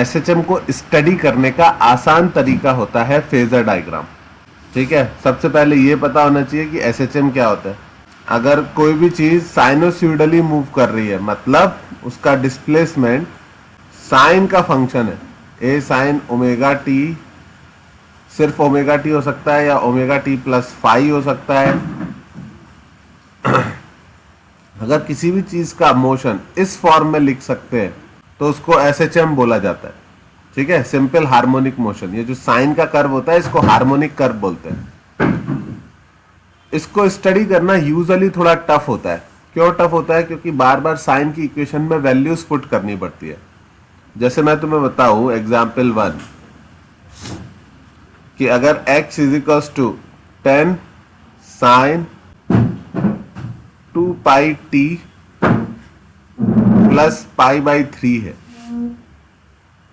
SHM को study करने का आसान तरीका होता है फेजर डायग्राम। ठीक है, सबसे पहले ये पता होना चाहिए कि एसएचएम क्या होता है। अगर कोई भी चीज साइनोसॉइडली मूव कर रही है, मतलब उसका डिस्प्लेसमेंट साइन का फंक्शन है, ए साइन ओमेगा टी, सिर्फ ओमेगा टी हो सकता है या ओमेगा टी प्लस फाई हो सकता है। अगर किसी भी चीज का मोशन इस फॉर्म में लिख सकते हैं तो उसको एसएचएम बोला जाता है। ठीक है, सिंपल हार्मोनिक मोशन। ये जो साइन का कर्व होता है इसको हार्मोनिक कर्व बोलते हैं। इसको स्टडी करना यूजुअली थोड़ा टफ होता है। क्यों टफ होता है? क्योंकि बार बार साइन की इक्वेशन में वैल्यूज पुट करनी पड़ती है। जैसे मैं तुम्हें बताऊं एग्जाम्पल 1 कि अगर x is equals to 10 sine 2 pi t plus pi by 3 है,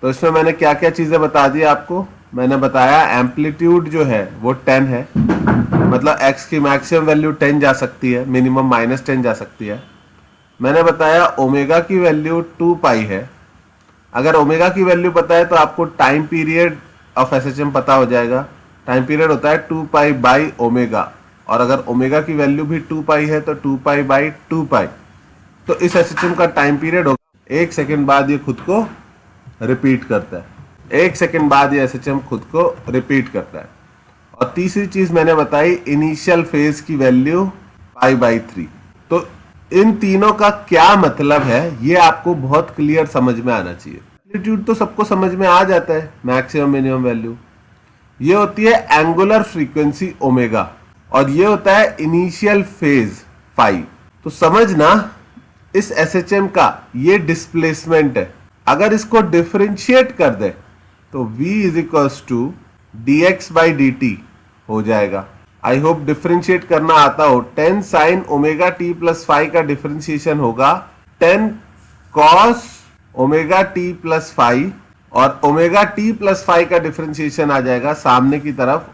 तो इसमें मैंने क्या क्या चीजें बता दी आपको। मैंने बताया एम्पलीट्यूड जो है वो 10 है, मतलब x की मैक्सिमम वैल्यू 10 जा सकती है, मिनिमम -10 जा सकती है। मैंने बताया ओमेगा की वैल्यू 2 पाई है। अगर ओमेगा की वैल्यू पता है तो आपको टाइम पीरियड ऑफ एसएचएम पता हो जाएगा। टाइम पीरियड होता है 2 पाई बाई ओमेगा, और अगर ओमेगा की वैल्यू भी 2 पाई है तो 2 पाई बाई 2 पाई। तो इस एसएचएम का टाइम पीरियड होगा 1 सेकेंड बाद ये खुद को रिपीट करता है। 1 सेकेंड बाद ये एसएचएम खुद को रिपीट करता है। और तीसरी चीज मैंने बताई इनिशियल फेज की वैल्यू पाई बाई 3। तो इन तीनों का क्या मतलब है ये आपको बहुत क्लियर समझ में आना चाहिए। एम्पलीट्यूड तो सबको समझ में आ जाता है, मैक्सिमम मिनिमम वैल्यू। ये होती है एंगुलर फ्रीक्वेंसी ओमेगा, और ये होता है इनिशियल फेज फाई। तो समझना इस एसएचएम का ये डिस्प्लेसमेंट है। अगर इसको डिफरेंशिएट कर दे तो v is equals to dx by dt हो जाएगा। आई होप डिफरेंशिएट करना आता हो। 10 sign omega t plus five का डिफरेंशिएशन होगा 10 cos omega t plus five, और ओमेगा टी प्लस फाइव का डिफरेंशिएशन आ जाएगा सामने की तरफ,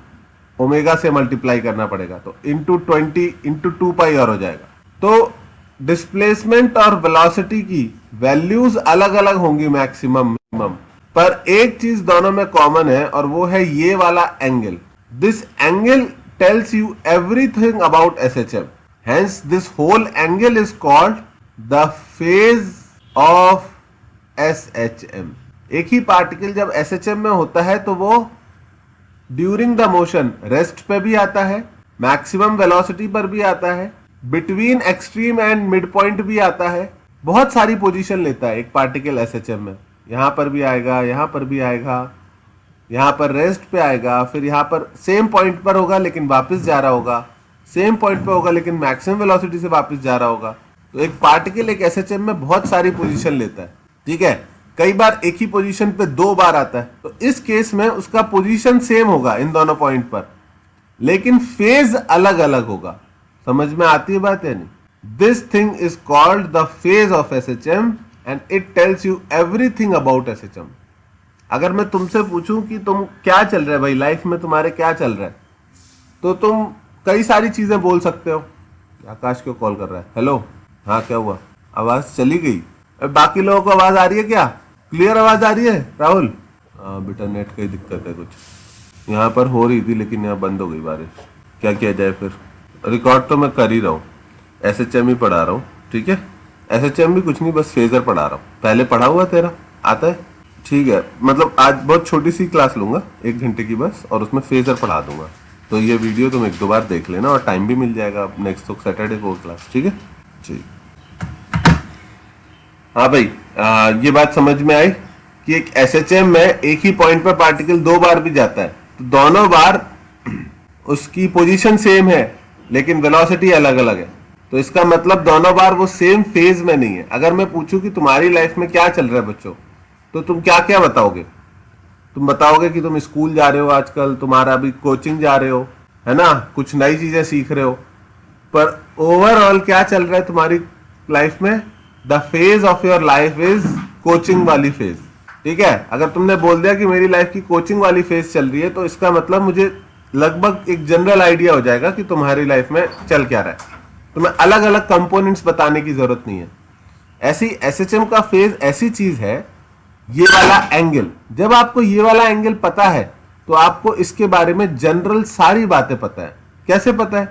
ओमेगा से मल्टीप्लाई करना पड़ेगा, तो इंटू 20 इंटू 2 पाई और हो जाएगा। तो डिस्प्लेसमेंट और वेलोसिटी की वैल्यूज अलग अलग होंगी मैक्सिमम मिनिमम, पर एक चीज दोनों में कॉमन है और वो है ये वाला angle. This angle tells you everything about SHM, hence this whole angle is called the phase of SHM. एक ही पार्टिकल जब एसएचएम में होता है तो वो ड्यूरिंग द मोशन रेस्ट पे भी आता है, मैक्सिमम वेलोसिटी पर भी आता है, between extreme and mid point भी आता है। बहुत सारी पोजीशन लेता है एक पार्टिकल एसएचएम में। यहां पर भी आएगा, यहां पर भी आएगा, यहां पर रेस्ट पे आएगा, फिर यहां पर सेम पॉइंट पर होगा लेकिन वापस जा रहा होगा, सेम पॉइंट पे होगा लेकिन मैक्सिमम वेलोसिटी से वापस जा रहा होगा। तो एक पार्टिकल एक एसएचएम में बहुत सारी पोजीशन लेता है। ठीक है, कई बार एक ही पोजीशन पे 2 बार आता है, तो इस केस में उसका पोजीशन सेम होगा इन दोनों पॉइंट पर, लेकिन फेज अलग अलग होगा। समझ में आती है बात है नहीं? This thing is called the phase of SHM and it tells you everything about SHM. अगर मैं तुमसे पूछूं कि तुम क्या चल रहा है भाई, लाइफ में तुम्हारे क्या चल रहा है, तो तुम कई सारी चीजें बोल सकते हो। आकाश क्यों कॉल कर रहा है? हेलो, हाँ क्या हुआ? आवाज चली गई? बाकी लोगों को आवाज आ रही है क्या? क्लियर आवाज आ रही है राहुल? बेटा नेट की दिक्कत है कुछ, यहाँ पर हो रही थी लेकिन यहाँ बंद हो गई बारिश। क्या किया जाए फिर? रिकॉर्ड तो मैं कर ही रहा हूँ, एसएचएम ही पढ़ा रहा हूँ। ठीक है, एसएचएम भी कुछ नहीं, बस फेजर पढ़ा रहा हूँ। पहले पढ़ा हुआ तेरा आता है? ठीक है, मतलब आज बहुत छोटी सी क्लास लूंगा 1 घंटे की बस, और उसमें फेजर पढ़ा दूंगा। तो ये वीडियो तुम 1-2 बार देख लेना और टाइम भी मिल जाएगा। नेक्स्ट तो सैटरडे को क्लास। ठीक है, ठीक। हाँ भाई, ये बात समझ में आई कि एक एसएचएम में एक ही पॉइंट पर पार्टिकल 2 बार भी जाता है, तो दोनों बार उसकी पोजीशन सेम है लेकिन वेलोसिटी अलग अलग है। तो इसका मतलब दोनों बार वो सेम फेज में नहीं है। अगर मैं पूछूं कि तुम्हारी लाइफ में क्या चल रहा है बच्चों, तो तुम क्या क्या बताओगे? तुम बताओगे कि तुम स्कूल जा रहे हो आजकल, तुम्हारा अभी कोचिंग जा रहे हो, है ना, कुछ नई चीजें सीख रहे हो, पर ओवरऑल क्या चल रहा है तुम्हारी लाइफ में? The phase of your life is coaching वाली फेज। ठीक है, अगर तुमने बोल दिया कि मेरी लाइफ की कोचिंग वाली फेज चल रही है, तो इसका मतलब मुझे लगभग एक जनरल आइडिया हो जाएगा कि तुम्हारी लाइफ में चल क्या रहा है। तुम्हें अलग अलग कंपोनेंट्स बताने की जरूरत नहीं है। ऐसी एसएचएम का फेज ऐसी चीज है ये वाला एंगल, जब आपको ये वाला एंगल पता है तो आपको इसके बारे में जनरल सारी बातें पता है। कैसे पता है?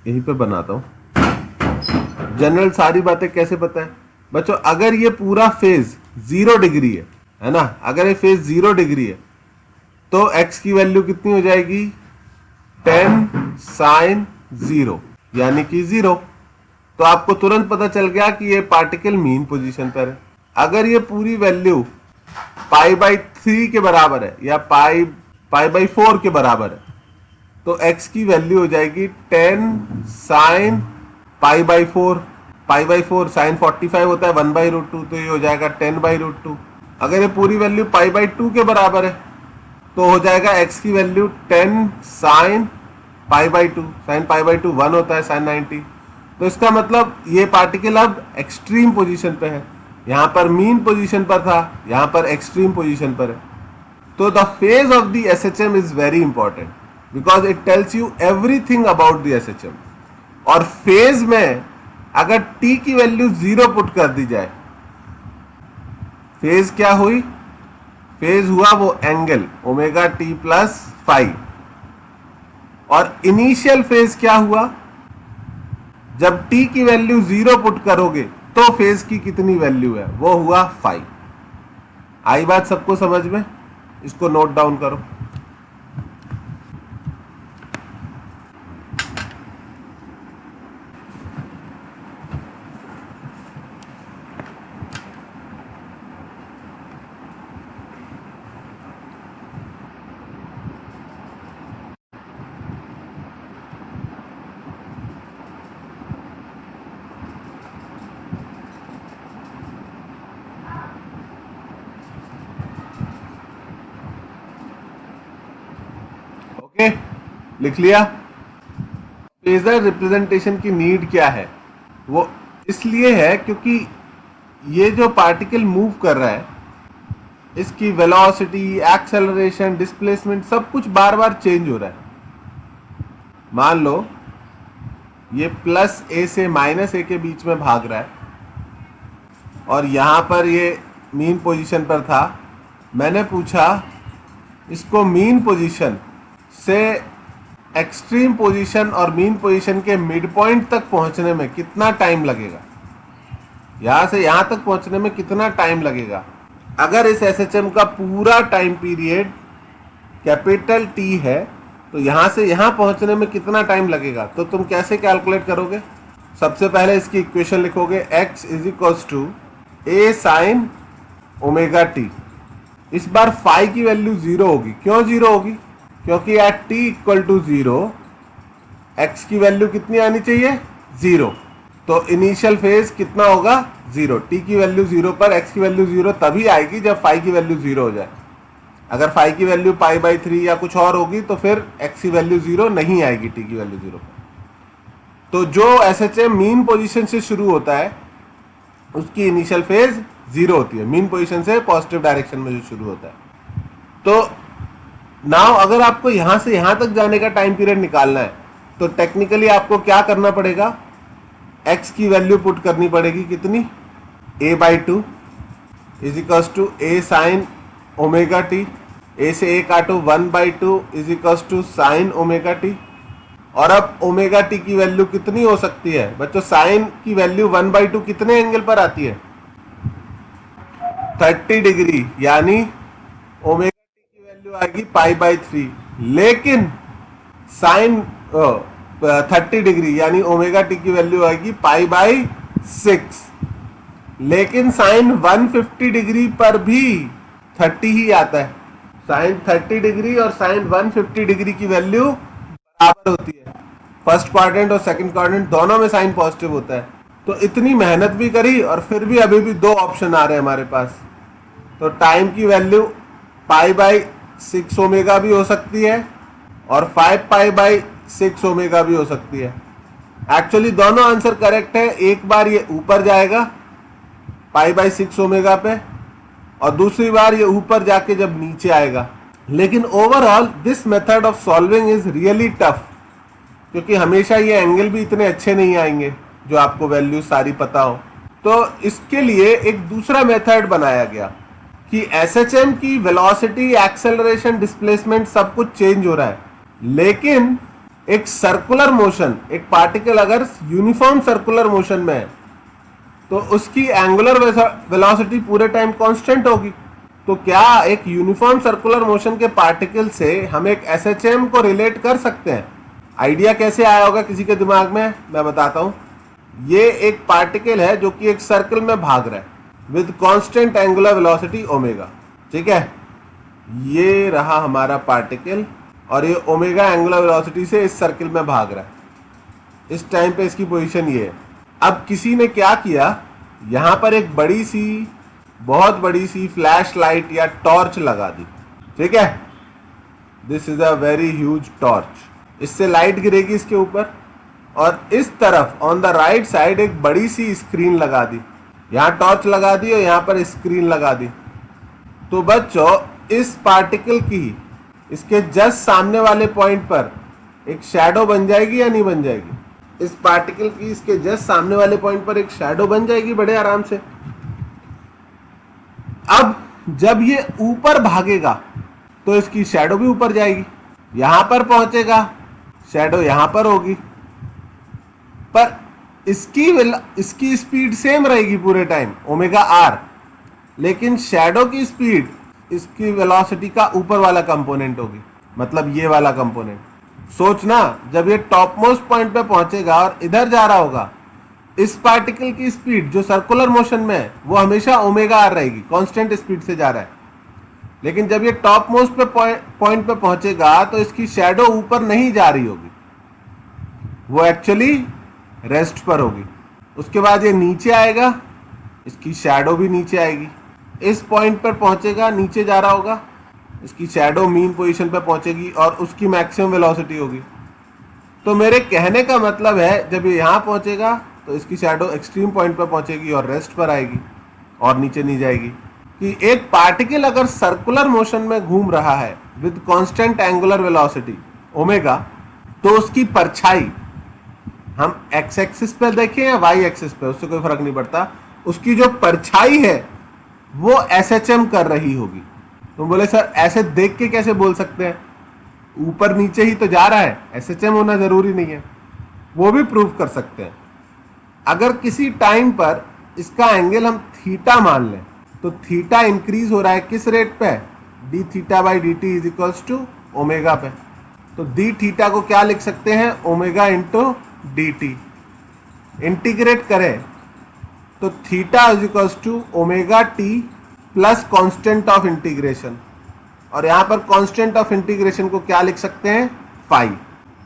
यहीं पे बनाता हूं। जनरल सारी बातें कैसे पता है बच्चों? अगर ये पूरा फेज 0 डिग्री है ना, अगर ये फेज 0 डिग्री है तो x की वैल्यू कितनी हो जाएगी? 10 साइन 0 यानी कि 0। तो आपको तुरंत पता चल गया कि ये पार्टिकल मीन पोजीशन पर है। अगर ये पूरी वैल्यू π/3 के बराबर है या π/4 के बराबर है तो x की वैल्यू हो जाएगी 10 साइन π/4। π/4 साइन 45 होता है 1/√2, तो ये हो जाएगा 10/√2। अगर ये पूरी वैल्यू π/2 के बराबर है तो हो जाएगा x की वैल्यू 10 साइन π/2। साइन π/2 1 होता है साइन 90। तो इसका मतलब ये पार्टिकल अब एक्सट्रीम पोजीशन पे है। यहां पर मीन पोजीशन पर था, यहां पर एक्सट्रीम पोजीशन पर है। तो the phase of the SHM is very important because it tells you everything about the SHM। और फेज में अगर t की वैल्यू 0 पुट कर दी जाए, फेज क्या हुई? फेज हुआ वो angle omega t plus five. और इनिशियल फेज क्या हुआ? जब t की वैल्यू 0 पुट करोगे तो फेज की कितनी वैल्यू है? वो हुआ 5। आई बात सबको समझ में? इसको नोट डाउन करो। ओके, लिख लिया? फेजर रिप्रेजेंटेशन की नीड क्या है? वो इसलिए है क्योंकि ये जो पार्टिकल मूव कर रहा है इसकी वेलोसिटी, एक्सेलरेशन, डिस्प्लेसमेंट सब कुछ बार बार चेंज हो रहा है। मान लो ये प्लस a से माइनस a के बीच में भाग रहा है और यहां पर ये मीन पोजीशन पर था। मैंने पूछा इसको मीन पोजीशन से एक्सट्रीम पोजीशन और मीन पोजीशन के मिड पॉइंट तक पहुंचने में कितना टाइम लगेगा? यहां से यहां तक पहुंचने में कितना टाइम लगेगा? अगर इस SHM का पूरा टाइम पीरियड कैपिटल T है तो यहां से यहां पहुंचने में कितना टाइम लगेगा? तो तुम कैसे कैलकुलेट करोगे? सबसे पहले इसकी इक्वेशन लिखोगे x is equals to a sine omega t। इस बार फाई की वैल्यू 0 होगी। क्यों 0 होगी? क्योंकि at t equal to 0 x की वैल्यू कितनी आनी चाहिए? 0। तो इनिशियल फेज कितना होगा? 0। t की वैल्यू 0 पर x की वैल्यू 0 तभी आएगी जब फाई की वैल्यू 0 हो जाए। अगर फाई की वैल्यू π/3 या कुछ और होगी तो फिर x की वैल्यू 0 नहीं आएगी t की वैल्यू 0 पर। तो जो SHM मीन पोजीशन से शुरू होता है उसकी इनिशियल फेज 0 होती है, मीन पोजीशन से पॉजिटिव डायरेक्शन में जो शुरू होता है। तो नाउ अगर आपको यहां से यहां तक जाने का टाइम पीरियड निकालना है तो टेक्निकली आपको क्या करना पड़ेगा? x की वैल्यू पुट करनी पड़ेगी कितनी? a/2 is equals to a sine omega t। a से a काटो 1/2 is equals to sine omega t। और अब ओमेगा t की वैल्यू कितनी हो सकती है बच्चों? साइन की वैल्यू 1/2 कितने एंगल पर आती है? 30 डिग्री, यानी ओमेगा टी की वैल्यू आएगी π/3। लेकिन साइन 30 डिग्री यानी ओमेगा टी की वैल्यू आएगी π/6। लेकिन साइन 150 डिग्री पर भी 30 ही आता है। साइन 30 डिग्री और साइन 150 डिग्री की वैल्यू बराबर होती है। फर्स्ट क्वाड्रेंट और सेकंड क्वाड्रेंट दोनों में साइन पॉजिटिव होता है। तो इतनी मेहनत भी करी और फिर भी अभी भी 2 ऑप्शन आ रहे हैं हमारे पास। तो टाइम की वैल्यू π/6 ओमेगा भी हो सकती है और 5π/6 ओमेगा भी हो सकती है। एक्चुअली दोनों आंसर करेक्ट है। एक बार ये ऊपर जाएगा π/6 ओमेगा पे और दूसरी बार ये ऊपर जाके जब नीचे आएगा। लेकिन overall this method of solving is really tough, क्योंकि हमेशा ये एंगल भी इतने अच्छे नहीं आएंगे जो आपको वैल्यू सारी पता हो। तो इसके लिए एक दूसरा मेथड बनाया गया कि एसएचएम की वेलोसिटी, एक्सेलरेशन, डिस्प्लेसमेंट सब कुछ चेंज हो रहा है, लेकिन एक सर्कुलर मोशन, एक पार्टिकल अगर यूनिफॉर्म सर्कुलर मोशन में है तो उसकी एंगुलर वेलोसिटी पूरे टाइम कांस्टेंट होगी। तो क्या एक यूनिफॉर्म सर्कुलर मोशन के पार्टिकल से हम एक एसएचएम को रिलेट कर सकते हैं? आइडिया कैसे आया होगा किसी के दिमाग में, मैं बताता हूं। ये एक पार्टिकल है जो कि एक सर्कल में भाग रहा है with constant angular velocity omega, ठीक है। ये रहा हमारा पार्टिकल और ये ओमेगा एंगुलर वेलोसिटी से इस सर्कल में भाग रहा है। इस टाइम पे इसकी पोजीशन ये है। अब किसी ने क्या किया, यहां पर एक बड़ी सी, बहुत बड़ी सी फ्लैश लाइट या टॉर्च लगा दी, ठीक है। This is a very huge torch. इससे लाइट गिरेगी इसके ऊपर और इस तरफ ऑन द राइट साइड एक बड़ी सी स्क्रीन लगा दी। यहां टॉर्च लगा दी और यहां पर स्क्रीन लगा दी। तो बच्चों, इस पार्टिकल की इसके जस्ट सामने वाले पॉइंट पर एक शैडो बन जाएगी या नहीं बन जाएगी? इस पार्टिकल की इसके जस्ट सामने वाले पॉइंट पर एक शैडो बन जाएगी बड़े आराम से। अब जब ये ऊपर भागेगा तो इसकी शैडो भी ऊपर जाएगी, यहां पर पहुंचेगा शैडो यहां पर होगी, पर इसकी स्पीड सेम रहेगी पूरे टाइम, ओमेगा आर, लेकिन शैडो की स्पीड इसकी वेलोसिटी का ऊपर वाला कंपोनेंट होगी, मतलब ये वाला कंपोनेंट। सोचना, जब ये टॉप मोस्ट पॉइंट पे पहुंचेगा और इधर जा रहा होगा, इस पार्टिकल की स्पीड जो सर्कुलर मोशन में है वो हमेशा ओमेगा आर रहेगी, कांस्टेंट स्पीड से जा रहा है। लेकिन जब ये टॉप मोस्ट पे पॉइंट पे पहुंचेगा तो इसकी शैडो ऊपर नहीं जा रही होगी, वो एक्चुअली रेस्ट पर होगी। उसके बाद ये नीचे आएगा, इसकी शैडो भी नीचे आएगी। इस पॉइंट पर पहुंचेगा, नीचे जा रहा होगा, इसकी शैडो मीन पोजीशन पर पहुंचेगी और उसकी मैक्सिमम वेलोसिटी होगी। तो मेरे कहने का मतलब है, जब ये यहाँ पहुंचेगा तो इसकी शैडो एक्सट्रीम पॉइंट पर पहुंचेगी और रेस्ट पर आएगी और नीचे नहीं जाएगी। कि एक पार्टिकल अगर सर्कुलर मोशन में घूम रहा है with constant angular velocity omega, तो उसकी परछाई, हम एक्स एक्सिस पे देखें या वाई एक्सिस पे, उससे कोई फर्क नहीं पड़ता, उसकी जो परछाई है वो एसएचएम कर रही होगी। तुम बोले सर ऐसे देख के कैसे बोल सकते हैं, ऊपर नीचे ही तो जा रहा है, एसएचएम होना जरूरी नहीं है। वो भी प्रूव कर सकते हैं। अगर किसी टाइम पर इसका एंगल हम थीटा मान लें, तो थीटा इंक्रीज हो रहा है किस रेट पे, d theta by d t is equals to omega पे। तो डी थीटा को क्या लिख सकते हैं, omega into d t. Integrate करें तो theta is equals to omega t plus constant of integration, और यहां पर कांस्टेंट ऑफ इंटीग्रेशन को क्या लिख सकते हैं, फाई।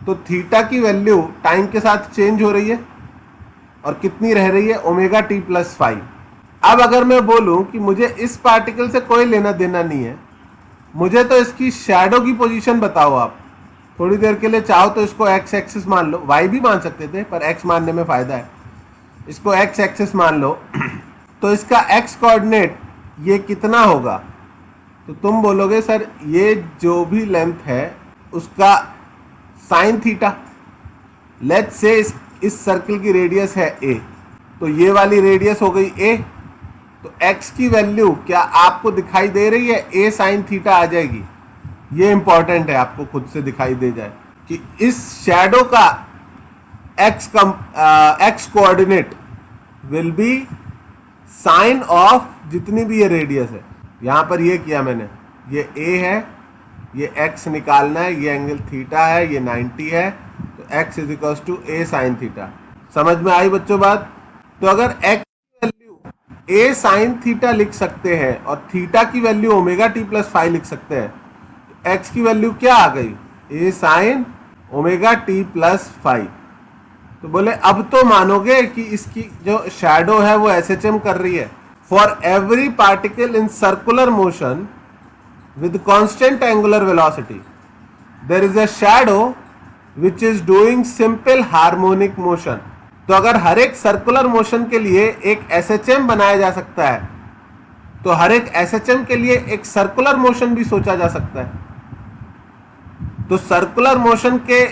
तो थीटा की वैल्यू टाइम के साथ चेंज हो रही है और कितनी रह रही है, ओमेगा टी प्लस फाई। अब अगर मैं बोलूं कि मुझे इस पार्टिकल से कोई लेना देना नहीं है, मुझे तो इसकी शैडो की पोजीशन बताओ आप, थोड़ी देर के लिए चाहो तो इसको एक्स एक्सिस मान लो, वाई भी मान सकते थे पर एक्स मानने में फायदा है, इसको एक्स एक्सिस मान लो। तो इसका एक्स कोऑर्डिनेट ये कितना होगा, तो तुम बोलोगे सर ये जो भी लेंथ है उसका साइन थीटा, लेट्स से इस सर्कल की रेडियस है ए, तो ये वाली रेडियस हो गई ए, तो x की वैल्यू क्या आपको दिखाई दे रही है, a साइन थीटा आ जाएगी। ये इंपॉर्टेंट है, आपको खुद से दिखाई दे जाए कि इस शैडो का x coordinate will be sine of जितनी भी ये रेडियस है। यहां पर ये किया मैंने, ये a है, ये x निकालना है, ये एंगल थीटा है, ये 90 है, तो x is equals to a sine theta. समझ में आई बच्चों बात? तो अगर x की वैल्यू a साइन थीटा लिख सकते हैं और थीटा की value omega t plus five लिख सकते हैं, तो x की वैल्यू क्या आ गई, a sine omega t plus five. तो बोले अब तो मानोगे कि इसकी जो शैडो है वो एसएचएम कर रही है। For every particle in circular motion with constant angular velocity there is a shadow which is doing simple harmonic motion। तो अगर हर एक सर्कुलर मोशन के लिए एक SHM बनाया जा सकता है, तो हर एक SHM के लिए एक सर्कुलर मोशन भी सोचा जा सकता है। तो सर्कुलर मोशन के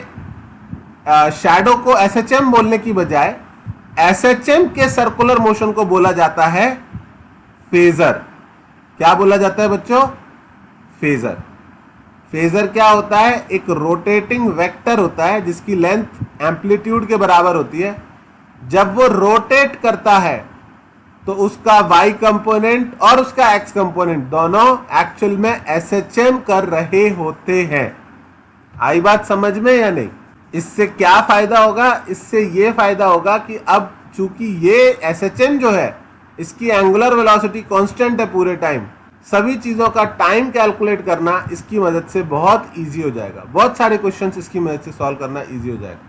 शैडो को SHM बोलने की बजाय एसएचएम के सर्कुलर मोशन को बोला जाता है फेजर। क्या बोला जाता है बच्चों? फेजर। फेजर क्या होता है? एक रोटेटिंग वेक्टर होता है जिसकी लेंथ एम्पलीट्यूड के बराबर होती है। जब वो रोटेट करता है तो उसका y कंपोनेंट और उसका x कंपोनेंट दोनों एक्चुअल में एसएचएम कर रहे होते हैं। आई बात समझ में या नहीं? इससे क्या फायदा होगा? इससे ये फायदा होगा कि अब चूंकि ये एसएचएम जो है इसकी एंगुलर वेलोसिटी कांस्टेंट है पूरे टाइम, सभी चीजों का टाइम कैलकुलेट करना इसकी मदद से बहुत इजी हो जाएगा। बहुत सारे क्वेश्चंस इसकी मदद से सॉल्व करना इजी हो जाएगा।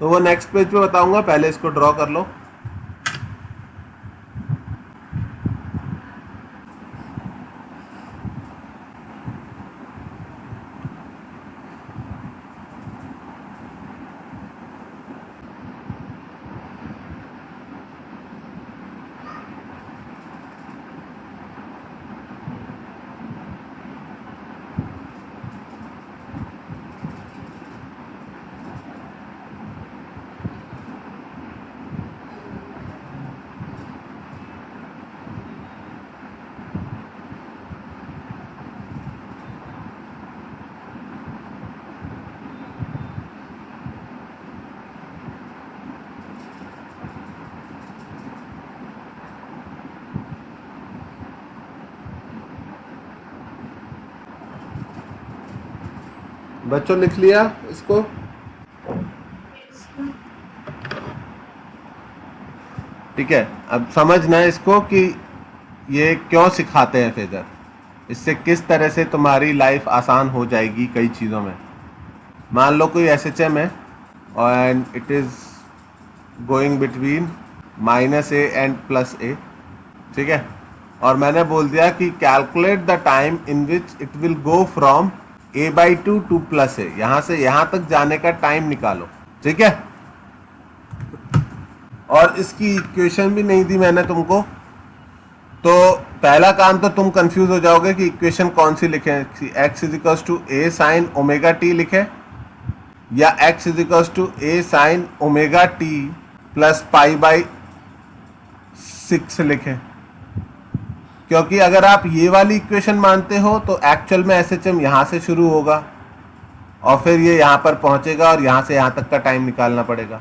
तो वो नेक्स्ट पेज पे बताऊंगा, पहले इसको ड्रॉ कर लो। बच्चों लिख लिया इसको? ठीक है, अब समझना इसको कि ये क्यों सिखाते हैं फेजर, इससे किस तरह से तुम्हारी लाइफ आसान हो जाएगी कई चीज़ों में। मान लो कोई एसएचएम है and it is going between -a and +a, ठीक है, और मैंने बोल दिया कि calculate the time in which it will go from a/2 to +a, यहां से यहां तक जाने का टाइम निकालो, ठीक है। और इसकी इक्वेशन भी नहीं दी मैंने तुमको, तो पहला काम तो तुम कंफ्यूज हो जाओगे कि इक्वेशन कौन सी लिखें, x = a sin ωt लिखें या x = a sin ωt + π/6 लिखें। क्योंकि अगर आप ये वाली इक्वेशन मानते हो तो एक्चुअल में एसएचएम यहाँ से शुरू होगा और फिर ये यहाँ पर पहुँचेगा और यहाँ से यहाँ तक का टाइम निकालना पड़ेगा।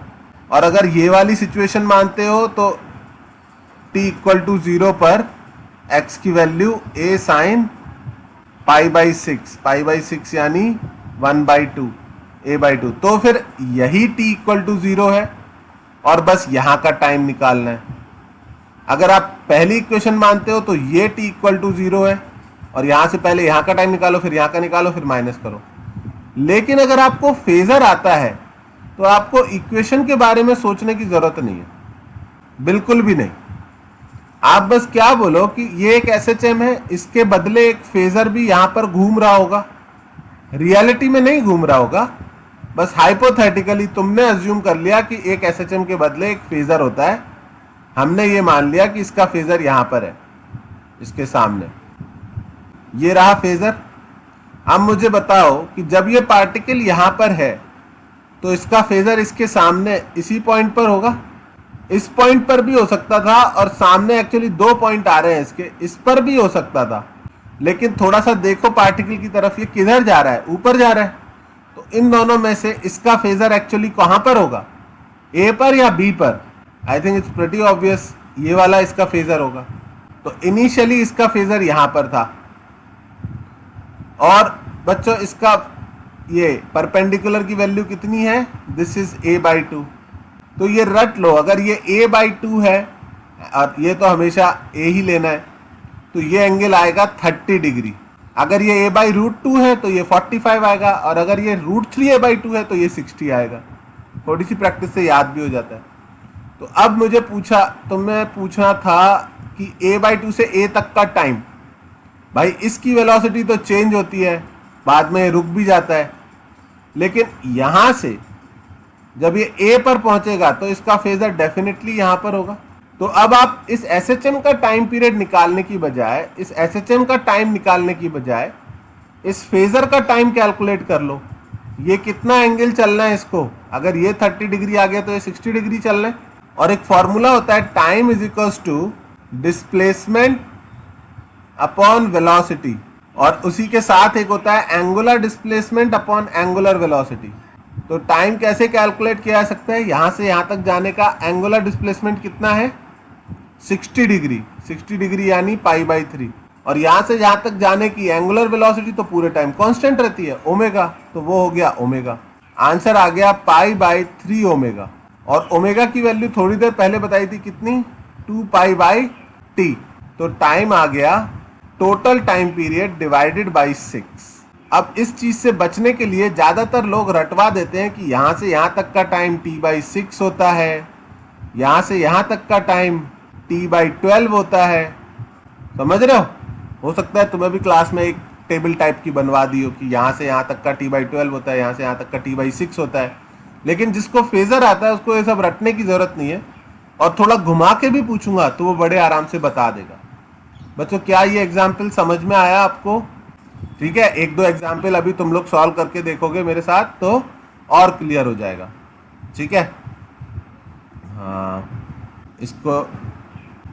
और अगर ये वाली सिचुएशन मानते हो तो t = 0 पर x की वैल्यू a sin π/6 यानी 1/2 a/2, तो फिर यही t = 0 है और बस यहाँ का टाइम निकालना है। अगर आप पहली इक्वेशन मानते हो तो ये t = 0 है और यहां से पहले यहां का टाइम निकालो, फिर यहां का निकालो, फिर माइनस करो। लेकिन अगर आपको फेजर आता है तो आपको इक्वेशन के बारे में सोचने की जरूरत नहीं है, बिल्कुल भी नहीं। आप बस क्या बोलो कि ये एक एसएचएम है, इसके बदले एक फेजर भी यहां पर घूम रहा होगा। रियलिटी में नहीं घूम रहा होगा, बस हाइपोथेटिकली तुमने अज्यूम कर लिया कि एक एसएचएम के बदले एक फेजर होता है। हमने ये मान लिया कि इसका फेजर यहां पर है, इसके सामने ये रहा फेजर। अब मुझे बताओ कि जब ये पार्टिकल यहां पर है तो इसका फेजर इसके सामने इसी पॉइंट पर होगा। इस पॉइंट पर भी हो सकता था और सामने एक्चुअली 2 पॉइंट आ रहे हैं इसके, इस पर भी हो सकता था। लेकिन थोड़ा सा देखो पार्टिकल की तरफ, ये किधर जा रहा है? ऊपर जा रहा है। तो इन दोनों में से इसका फेजर एक्चुअली कहां पर होगा? ए पर या बी पर? I think it's pretty obvious, ये वाला इसका फेजर होगा। तो इनिशियली इसका फेजर यहां पर था और बच्चों इसका ये परपेंडिकुलर की वैल्यू कितनी है? This is a/2। तो ये रट लो, अगर ये a/2 है और ये तो हमेशा a ही लेना है, तो ये एंगल आएगा 30 डिग्री। अगर ये a/√2 है तो ये 45 आएगा और अगर ये √3a/2 है तो ये 60 आएगा। थोड़ी सी प्रैक्टिस से याद भी हो जाता है। तो अब मुझे तुम्हें पूछना था कि a/2 से a तक का टाइम। भाई इसकी वेलोसिटी तो चेंज होती है, बाद में रुक भी जाता है, लेकिन यहां से जब ये a पर पहुंचेगा तो इसका फेजर डेफिनेटली यहां पर होगा। तो अब आप इस एसएचएम का टाइम पीरियड निकालने की बजाय, इस एसएचएम का टाइम निकालने की बजाय इस फेजर का टाइम कैलकुलेट कर लो। ये कितना एंगल चलना है इसको? अगर ये 30 डिग्री आ गया तो ये 60 डिग्री चलना है और एक फॉर्मूला होता है time is equals to displacement upon velocity, और उसी के साथ एक होता है angular displacement upon angular velocity. तो टाइम कैसे कैलकुलेट किया जा सकता है, यहां से यहां तक जाने का एंगुलर डिस्प्लेसमेंट कितना है 60 डिग्री, 60 डिग्री यानी π/3, और यहां से यहां तक जाने की एंगुलर वेलोसिटी तो पूरे टाइम कांस्टेंट रहती है ओमेगा, तो वो हो गया ओमेगा। आंसर आ गया π/3 ओमेगा, और ओमेगा की वैल्यू थोड़ी देर पहले बताई थी कितनी 2π/t, तो टाइम आ गया total time period divided by 6। अब इस चीज से बचने के लिए ज्यादातर लोग रटवा देते हैं कि यहां से यहां तक का टाइम t/6 होता है, यहां से यहां तक का टाइम t/12 होता है। समझ रहे हो सकता है तुम्हें भी क्लास में एक टेबल टाइप की बनवा दी हो कि यहां से यहां तक का t/12 होता है, यहां से यहां तक का t/6 होता है, लेकिन जिसको फेजर आता है उसको ये सब रटने की जरूरत नहीं है, और थोड़ा घुमा के भी पूछूंगा तो वो बड़े आराम से बता देगा। बच्चों क्या ये एग्जाम्पल समझ में आया आपको? ठीक है, एक दो एग्जाम्पल अभी तुम लोग सॉल्व करके देखोगे मेरे साथ तो और क्लियर हो जाएगा। ठीक है, हाँ, इसको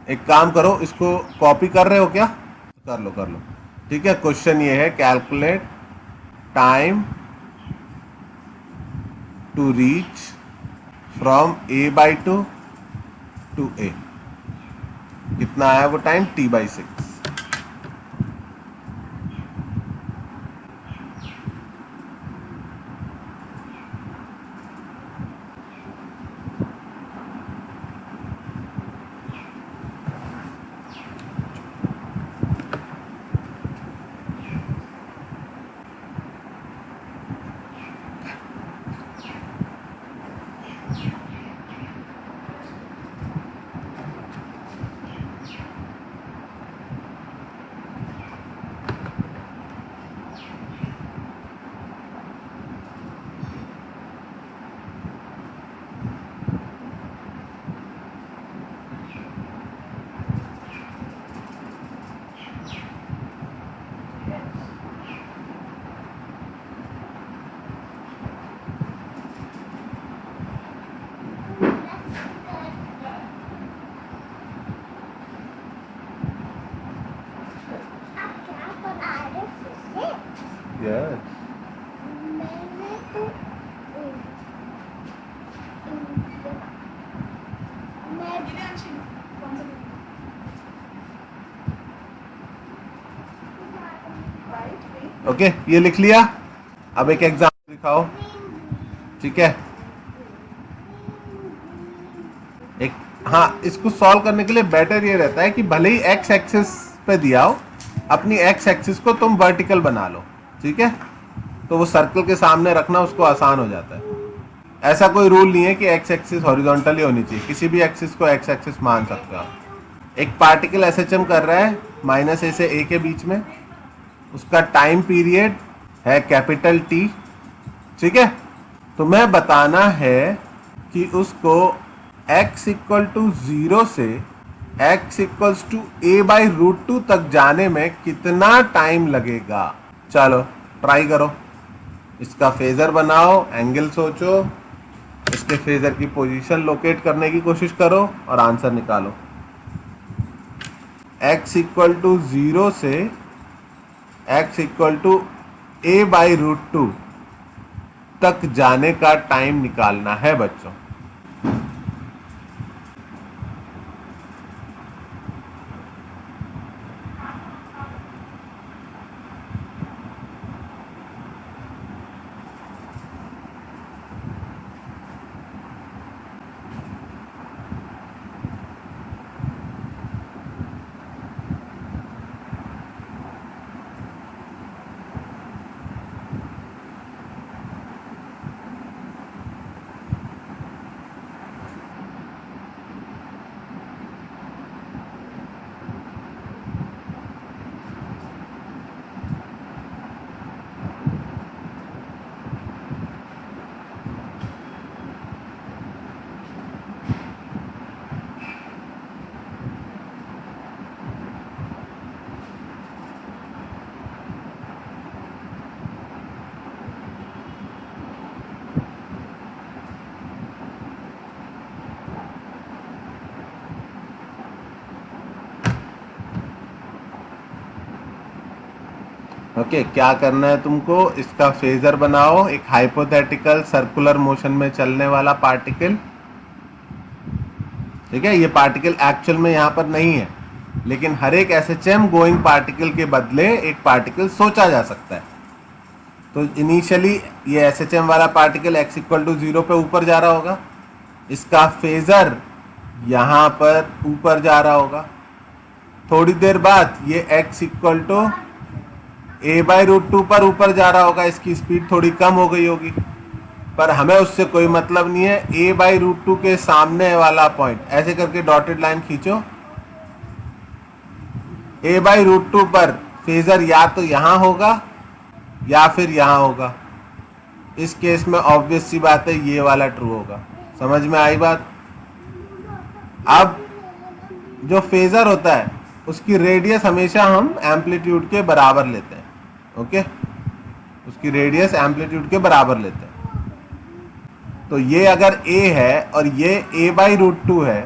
एक काम करो, इसको कॉपी कर रहे हो क्या? कर लो कर लो। ठीक है, क्वेश्चन ये है calculate time to reach from a/2 to a। कितना आया वो टाइम t/6। Yes. ओके, ये लिख लिया। अब एक एग्जाम्पल दिखाओ। ठीक है, एक, हाँ, इसको सॉल्व करने के लिए बेटर ये रहता है कि भले ही एक्स एक्सिस पे दिया हो, अपनी एक्स एक्सिस को तुम वर्टिकल बना लो। ठीक है, तो वो सर्कल के सामने रखना उसको आसान हो जाता है। ऐसा कोई रूल नहीं है कि एक्स एक्सिस हॉरिजॉन्टल ही होनी चाहिए, किसी भी एक्सिस को एक्स एक्सिस मान सकते हो आप। एक पार्टिकल एसएचएम कर रहा है -a से a के बीच में, उसका टाइम पीरियड है कैपिटल टी। ठीक है, तो मैं बताना है कि उसको x इक्वल टू 0 से x इक्वल्स टू a/√2 तक जाने में कितना टाइम लगेगा। चलो ट्राई करो, इसका फेजर बनाओ, एंगल सोचो, इसके फेजर की पोजीशन लोकेट करने की कोशिश करो और आंसर निकालो। x इक्वल टू 0 से x इक्वल टू a/√2 तक जाने का टाइम निकालना है बच्चों। ओके, क्या करना है तुमको, इसका फेजर बनाओ, एक हाइपोथेटिकल सर्कुलर मोशन में चलने वाला पार्टिकल। ठीक है, ये पार्टिकल एक्चुअल में यहां पर नहीं है, लेकिन हर एक एसएचएम गोइंग पार्टिकल के बदले एक पार्टिकल सोचा जा सकता है। तो इनिशियली ये एसएचएम वाला पार्टिकल x इक्वल टू 0 पे ऊपर जा रहा होगा, इसका फेजर यहां पर ऊपर जा रहा होगा। थोड़ी देर बाद ये x इक्वल टू a/√2 पर ऊपर जा रहा होगा, इसकी स्पीड थोड़ी कम हो गई होगी, पर हमें उससे कोई मतलब नहीं है। a/√2 के सामने वाला पॉइंट ऐसे करके डॉटेड लाइन खींचो, a/√2 पर फेजर या तो यहां होगा या फिर यहां होगा। इस केस में ऑब्वियस सी बात है ये वाला ट्रू होगा। समझ में आई बात? अब जो फेजर होता है उसकी रेडियस हमेशा हम एम्पलीट्यूड के बराबर लेते हैं। ओके, उसकी रेडियस एम्पलीट्यूड के बराबर लेते हैं। तो ये अगर a है और ये a/√2 है,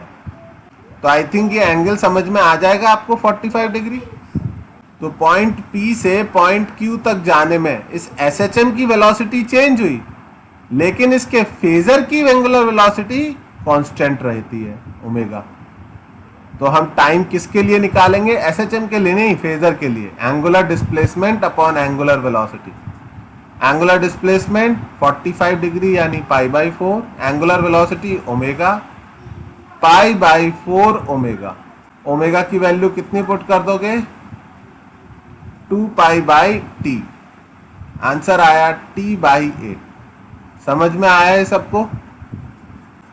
तो आई थिंक ये एंगल समझ में आ जाएगा आपको 45 डिग्री। तो पॉइंट P से पॉइंट Q तक जाने में इस SHM की वेलोसिटी चेंज हुई, लेकिन इसके फेजर की एंगुलर वेलोसिटी कांस्टेंट रहती है, ओमेगा। तो हम टाइम किसके लिए निकालेंगे? SHM के लिए नहीं, फेजर के लिए। Angular displacement upon angular velocity. Angular displacement 45 degree यानी π/4, angular velocity omega, π/4 omega. Omega की वैल्यू कितनी पुट कर दोगे? 2π/t। आंसर आया t/8। समझ में आया है सबको?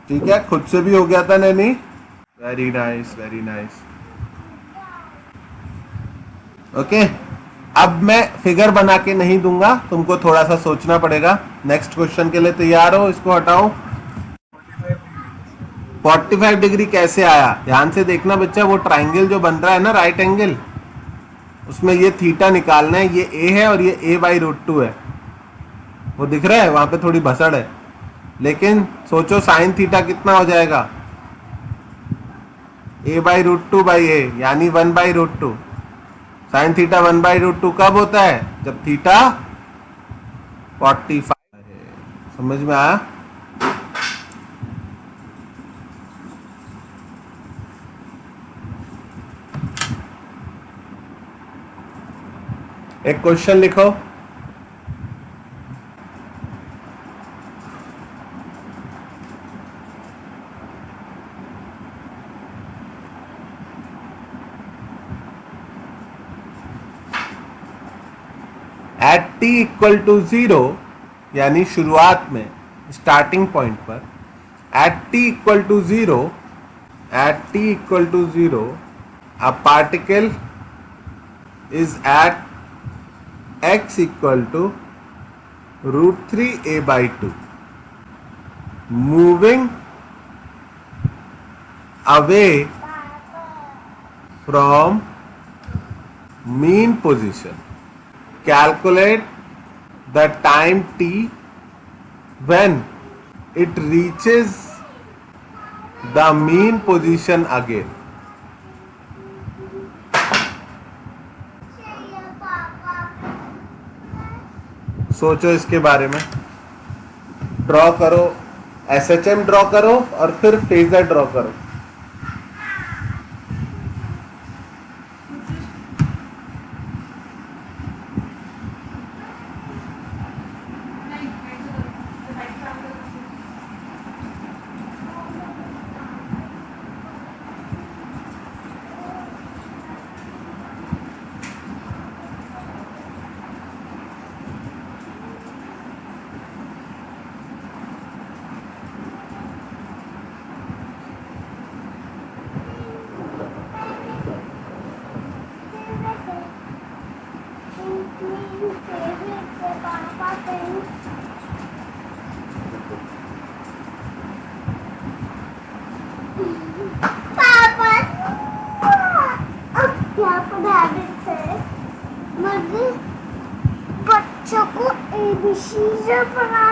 ठीक है, खुद से भी हो गया था नहीं? Very nice, very nice. Okay, अब मैं फिगर बना के नहीं दूंगा, तुमको थोड़ा सा सोचना पड़ेगा। नेक्स्ट क्वेश्चन के लिए तैयार हो? इसको हटाओ। 45 डिग्री कैसे आया? ध्यान से देखना बच्चा, वो ट्राइंगल जो बन रहा है ना, राइट एंगल, उसमें ये थीटा निकालना है। ये a है और ये a/√2 है, वो दिख रहा है? वहां पे थोड़ी भसड़ है, लेकिन सोचो साइन थीटा कितना हो जाएगा? a/√2/a यानी 1/√2। साइन थीटा 1/√2 कब होता है? जब थीटा 45 है। समझ में आया? एक क्वेश्चन लिखो। एट t इक्वल टू 0 यानी शुरुआत में, स्टार्टिंग पॉइंट पर, at t equal to 0, at t equal to 0 a particle is at x equal to √3a/2 moving away from mean position. Calculate the time t when it reaches the mean position again. सोचो इसके बारे में, draw करो, SHM draw करो और फिर phasor draw करो। बच्चों को ABC से पढ़ा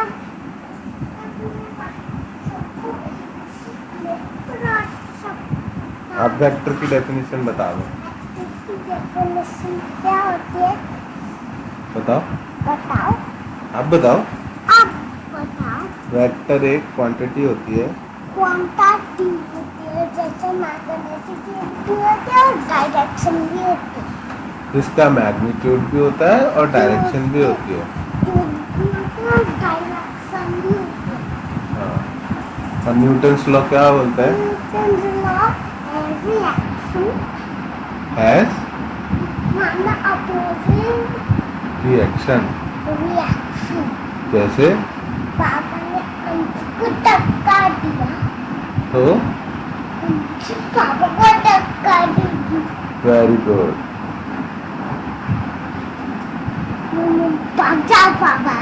आप वेक्टर की डेफिनेशन बता दो। डेफिनेशन क्या होती है? बताओ, बताओ, आप बताओ। अब बताओ। वेक्टर एक क्वांटिटी होती है। क्वांटिटी होती है, जैसे मैग्नेटिक भी होती है और डायरेक्शन भी होती है। इसका मैग्नीट्यूड भी होता है और डायरेक्शन भी होती है। और डायरेक्शन भी होती है। हाँ, और न्यूटन्स लॉ क्या बोलता है? न्यूटन्स लॉ रिएक्शन हैज माना अपोजिंग रिएक्शन। रिएक्शन। जैसे पापा ने अंश को धक्का दिया तो अंश पापा को धक्का देगी। Very good. भाग जाओ पापा।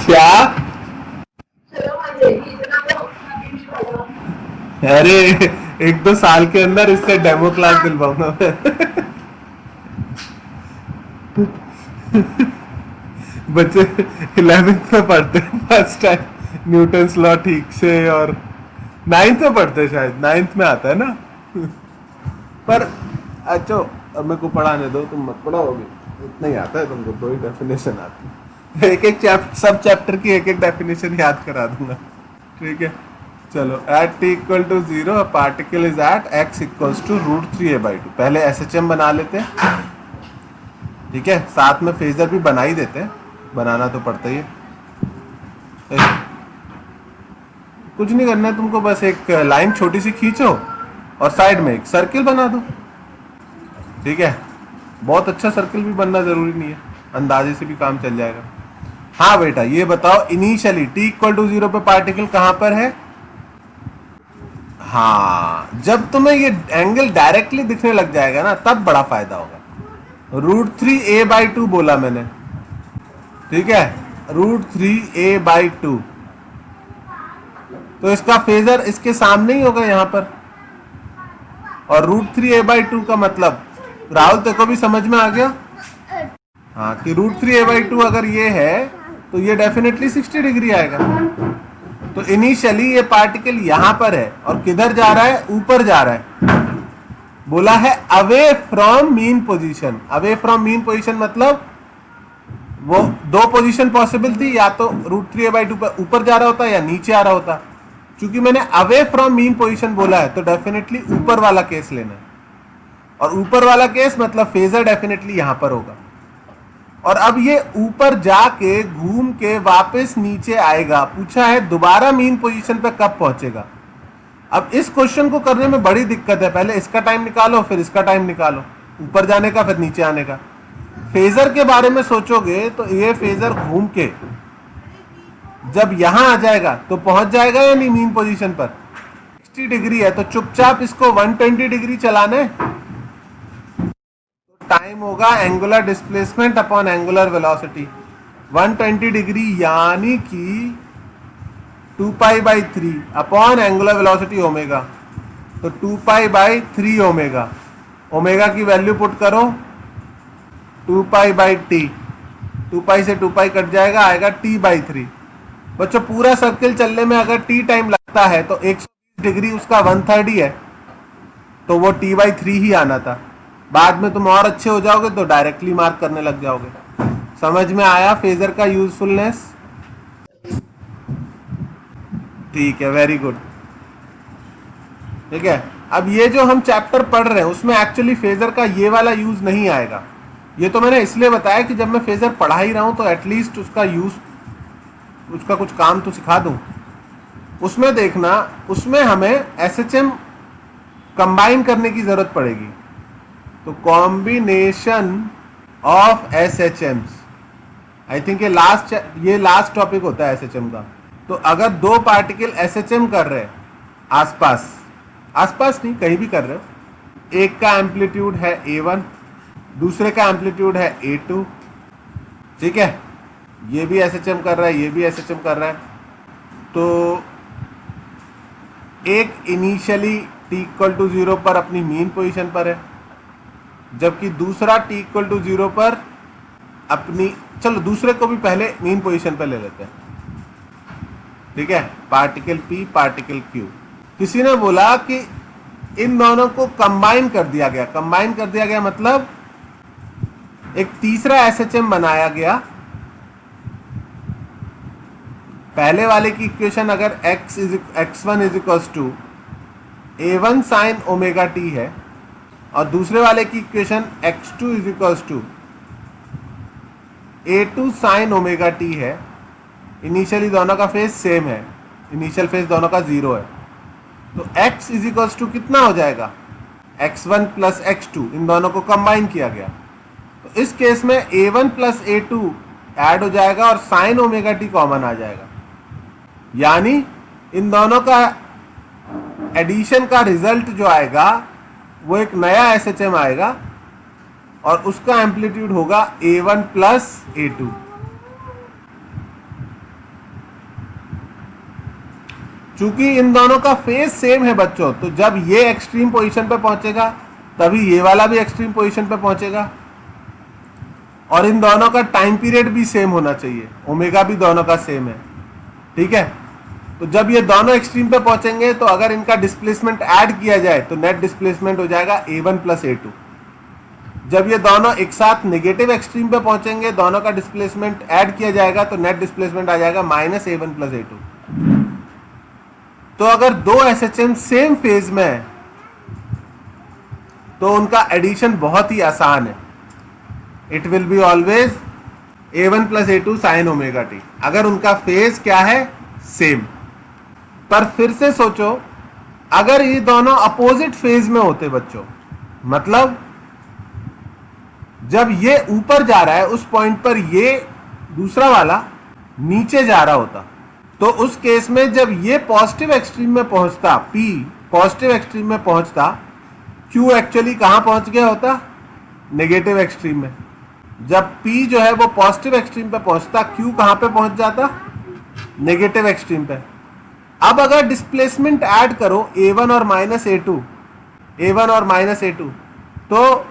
क्या? अरे 1-2 साल के अंदर इससे डेमो क्लास दिलवाऊंगा मैं। बच्चे 11th में पढ़ते हैं फर्स्ट टाइम न्यूटन्स लॉ ठीक से, और 9th में पढ़ते हैं, शायद 9th में आता है ना। पर अच्छा, अब मेरे को पढ़ाने दो, तुम मत पढ़ाओगे, इतना ही आता है तुमको, 2 ही डेफिनेशन आती है। एक सब चैप्टर की एक डेफिनेशन याद करा दूंगा, ठीक है। चलो, at t equal to 0 particle is at x equals to √3a/2। पहले SHM बना लेते हैं, ठीक है, साथ में फेजर भी बना ही देते हैं, बनाना तो पड़ता ही है। कुछ नहीं करना है तुमको, बस एक लाइन छोटी सी खींचो और साइड में एक सर्किल बना दो, ठीक है। बहुत अच्छा सर्किल भी बनना जरूरी नहीं है, अंदाजे से भी काम चल जाएगा। हाँ बेटा, ये बताओ, इनिशियली t इक्वल टू 0 पे पार्टिकल कहां पर है? हाँ, जब तुम्हें ये एंगल डायरेक्टली दिखने लग जाएगा ना, तब बड़ा फायदा होगा। √3a/2 बोला मैंने, ठीक है, √3a/2। तो इसका फेजर इसके सामने ही होगा यहां पर, और √3a/2 का मतलब, राहुल तेरे को भी समझ में आ गया? हाँ, कि √3a/2 अगर ये है तो ये डेफिनेटली 60 डिग्री आएगा। तो इनिशियली ये पार्टिकल यहां पर है और किधर जा रहा है? ऊपर जा रहा है। बोला है away from mean position. Away from mean position मतलब वो 2 पोजीशन पॉसिबल थी, या तो √3a/2 पर ऊपर जा रहा होता या नीचे आ रहा होता। चूंकि मैंने अवे फ्रॉम मीन पोजीशन बोला है तो डेफिनेटली ऊपर वाला केस लेना है, और ऊपर वाला केस मतलब फेजर डेफिनेटली यहां पर होगा। और अब ये ऊपर जाके घूम के वापस नीचे आएगा। पूछा है दोबारा मीन पोजीशन पे कब पहुंचेगा। अब इस क्वेश्चन को करने में बड़ी दिक्कत है, पहले इसका टाइम निकालो फिर इसका टाइम निकालो, ऊपर जाने का फिर नीचे आने का। फेजर के बारे में सोचोगे तो ये फेजर घूम के जब यहां आ जाएगा तो पहुंच जाएगा या नहीं मीन पोजीशन पर? 60 डिग्री है तो चुपचाप इसको 120 डिग्री चलाना है। टाइम होगा angular displacement upon angular velocity 120 degree, यानी कि 2π/3 अपॉन एंगुलर वेलोसिटी ओमेगा। तो 2π/3 ओमेगा, ओमेगा की वैल्यू पुट करो 2π/t, 2π से 2π कट जाएगा, आएगा t/3। बच्चों पूरा सर्किल चलने में अगर t टाइम लगता है तो 120 डिग्री उसका 1/3 ही है, तो वो t/3 ही आना था। बाद में तुम और अच्छे हो जाओगे तो डायरेक्टली मार्क करने लग जाओगे। समझ में आया फेजर का यूजफुलनेस? ठीक है, वेरी गुड। ठीक है, अब ये जो हम चैप्टर पढ़ रहे हैं उसमें एक्चुअली फेजर का ये वाला यूज नहीं आएगा। ये तो मैंने इसलिए बताया कि जब मैं फेजर पढ़ा ही रहा हूं तो एटलीस्ट उसका यूज, उसका कुछ काम तो सिखा दूं। उसमें देखना, उसमें हमें SHM कंबाइन करने की जरूरत पड़ेगी। तो combination of SHMs, I think ये लास्ट टॉपिक होता है SHM का। तो अगर 2 पार्टिकल SHM कर रहे हैं आसपास, आसपास नहीं कहीं भी कर रहे हो, एक का एम्पलीट्यूड है A1, दूसरे का एम्पलीट्यूड है A2, ठीक है, ये भी SHM कर रहा है, ये भी SHM कर रहा है। तो एक इनिशियली t इक्वल टू 0 पर अपनी मीन पोजीशन पर है, जबकि दूसरा t इक्वल टू 0 पर अपनी, चलो दूसरे को भी पहले मीन पोजीशन पर ले लेते हैं, ठीक है। Particle P, particle Q। किसी ने बोला कि इन दोनों को कंबाइन कर दिया गया। कंबाइन कर दिया गया मतलब एक तीसरा एसएचएम बनाया गया। पहले वाले की इक्वेशन अगर x1 is equals to a1 sine omega t है और दूसरे वाले की equation x2 is equals to a2 sine omega t है। इनिशियली दोनों का फेज सेम है, इनिशियल फेज दोनों का 0 है, तो x इज इक्वल्स टू कितना हो जाएगा, x1 प्लस x2, इन दोनों को कंबाइन किया गया। तो इस केस में a1 प्लस a2 ऐड हो जाएगा और साइन ओमेगा टी कॉमन आ जाएगा, यानी इन दोनों का एडिशन का रिजल्ट जो आएगा वो एक नया एसएचएम आएगा और उसका एम्पलीट्यूड होगा a1 प्लस a2। चूंकि इन दोनों का फेज सेम है बच्चों, तो जब ये एक्सट्रीम पोजीशन पे पहुंचेगा तभी ये वाला भी एक्सट्रीम पोजीशन पे पहुंचेगा और इन दोनों का टाइम पीरियड भी सेम होना चाहिए, ओमेगा भी दोनों का सेम है, ठीक है। तो जब ये दोनों एक्सट्रीम पे पहुंचेंगे तो अगर इनका डिस्प्लेसमेंट ऐड किया जाए तो नेट डिस्प्लेसमेंट हो जाएगा a1 प्लस a2। जब ये दोनों एक साथ नेगेटिव एक्सट्रीम पे पहुंचेंगे, दोनों का डिस्प्लेसमेंट ऐड किया जाएगा तो नेट डिस्प्लेसमेंट आ जाएगा माइनस a1 प्लस a2। तो अगर दो एसएचएम सेम फेज में है तो उनका एडिशन बहुत ही आसान है। It will be always a1 plus a2 sine omega T, अगर उनका फेज क्या है, सेम। पर फिर से सोचो, अगर ये दोनों अपोजिट फेज में होते बच्चों, मतलब जब ये ऊपर जा रहा है उस पॉइंट पर ये दूसरा वाला नीचे जा रहा होता, तो उस केस में जब ये पॉजिटिव एक्सट्रीम में पहुंचता, P पॉजिटिव एक्सट्रीम में पहुंचता, Q एक्चुअली कहां पहुंच गया होता, नेगेटिव एक्सट्रीम में। जब P जो है वो पॉजिटिव एक्सट्रीम पे पहुंचता, Q कहां पे पहुंच जाता, नेगेटिव एक्सट्रीम पे। अब अगर डिस्प्लेसमेंट ऐड करो a1 और माइनस a2, a1 और माइनस a2, तो